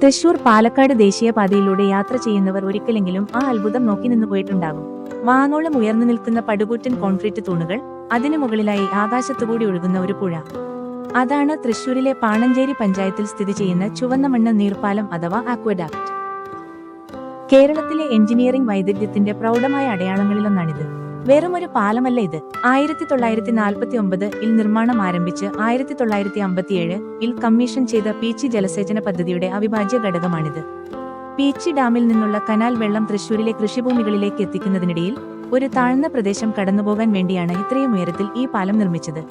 തൃശൂർ പാലക്കാട് ദേശീയപാതയിലൂടെ യാത്ര ചെയ്യുന്നവർ ഒരിക്കലെങ്കിലും ആ അത്ഭുതം നോക്കി നിന്നു പോയിട്ടുണ്ടാകും. വാനോളം ഉയർന്നു നിൽക്കുന്ന പടുകൂറ്റൻ കോൺക്രീറ്റ് തൂണുകൾ, അതിനു മുകളിലായി ആകാശത്തുകൂടി ഒഴുകുന്ന ഒരു പുഴ. അതാണ് തൃശൂരിലെ പാണഞ്ചേരി പഞ്ചായത്തിൽ സ്ഥിതി ചെയ്യുന്ന ചുവന്നമണ്ണ് നീർപ്പാലം അഥവാ ആക്വഡാക്ട്. കേരളത്തിലെ എഞ്ചിനീയറിംഗ് വൈദഗ്ധ്യത്തിന്റെ പ്രൗഢമായ അടയാളങ്ങളിലൊന്നാണിത്. വെറുമൊരു പാലമല്ല ഇത്. 1949 നിർമ്മാണം ആരംഭിച്ച് 1957 കമ്മീഷൻ ചെയ്ത പീച്ചി ജലസേചന പദ്ധതിയുടെ അവിഭാജ്യ ഘടകമാണിത്. പീച്ചി ഡാമിൽ നിന്നുള്ള കനാൽ വെള്ളം തൃശൂരിലെ കൃഷിഭൂമികളിലേക്ക് എത്തിക്കുന്നതിനിടയിൽ ഒരു താഴ്ന്ന പ്രദേശം കടന്നുപോകാൻ വേണ്ടിയാണ് ഇത്രയും ഉയരത്തിൽ ഈ പാലം നിർമ്മിച്ചത്.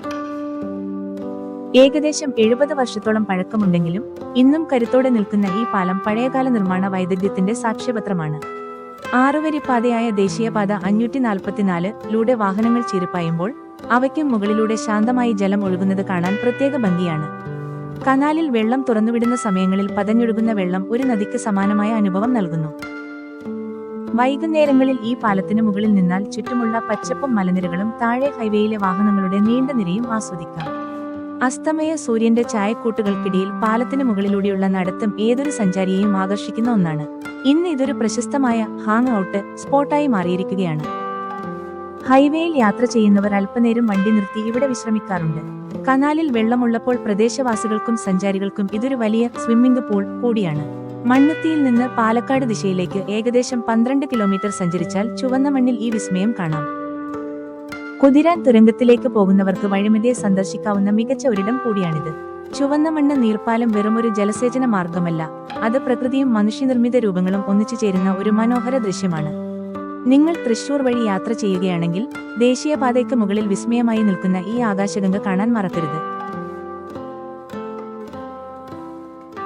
ഏകദേശം 70 വർഷത്തോളം പഴക്കമുണ്ടെങ്കിലും ഇന്നും കരുത്തോടെ നിൽക്കുന്ന ഈ പാലം പഴയകാല നിർമ്മാണ വൈദഗ്ധ്യത്തിന്റെ സാക്ഷ്യപത്രമാണ്. 6-വരിപ്പാതയായ ദേശീയപാത 544 വാഹനങ്ങൾ ചീറിപ്പായുമ്പോൾ അവയ്ക്കും മുകളിലൂടെ ശാന്തമായി ജലം ഒഴുകുന്നത് കാണാൻ പ്രത്യേക ഭംഗിയാണ്. കനാലിൽ വെള്ളം തുറന്നുവിടുന്ന സമയങ്ങളിൽ പതഞ്ഞൊഴുകുന്ന വെള്ളം ഒരു നദിക്ക് സമാനമായ അനുഭവം നൽകുന്നു. വൈകുന്നേരങ്ങളിൽ ഈ പാലത്തിന് മുകളിൽ നിന്നാൽ ചുറ്റുമുള്ള പച്ചപ്പും മലനിരകളും താഴെ ഹൈവേയിലെ വാഹനങ്ങളുടെ നീണ്ട നിരയും ആസ്വദിക്കാം. അസ്തമയ സൂര്യന്റെ ചായക്കൂട്ടുകൾക്കിടയിൽ പാലത്തിന് മുകളിലൂടെയുള്ള നടത്തം ഏതൊരു സഞ്ചാരിയെയും ആകർഷിക്കുന്ന ഒന്നാണ്. ഇന്ന് ഇതൊരു പ്രശസ്തമായ ഹാങ് ഔട്ട് സ്പോട്ടായി മാറിയിരിക്കുകയാണ്. ഹൈവേയിൽ യാത്ര ചെയ്യുന്നവർ അല്പനേരം വണ്ടി നിർത്തി ഇവിടെ വിശ്രമിക്കാറുണ്ട്. കനാലിൽ വെള്ളമുള്ളപ്പോൾ പ്രദേശവാസികൾക്കും സഞ്ചാരികൾക്കും ഇതൊരു വലിയ സ്വിമ്മിംഗ് പൂൾ കൂടിയാണ്. മണ്ണുത്തിയിൽ നിന്ന് പാലക്കാട് ദിശയിലേക്ക് ഏകദേശം 12 കിലോമീറ്റർ സഞ്ചരിച്ചാൽ ചുവന്നമണ്ണിൽ ഈ വിസ്മയം കാണാം. കുതിരാൻ തുരങ്കത്തിലേക്ക് പോകുന്നവർക്ക് വഴിമതിയെ സന്ദർശിക്കാവുന്ന മികച്ച ഒരിടം കൂടിയാണിത്. ചുവന്നമണ്ണ് നീർപ്പാലം വെറുമൊരു ജലസേചന മാർഗമല്ല, അത് പ്രകൃതിയും മനുഷ്യനിർമ്മിത രൂപങ്ങളും ഒന്നിച്ചു ചേരുന്ന ഒരു മനോഹര ദൃശ്യമാണ്. നിങ്ങൾ തൃശൂർ വഴി യാത്ര ചെയ്യുകയാണെങ്കിൽ ദേശീയപാതയ്ക്ക് മുകളിൽ വിസ്മയമായി നിൽക്കുന്ന ഈ ആകാശഗംഗ കാണാൻ മറക്കരുത്.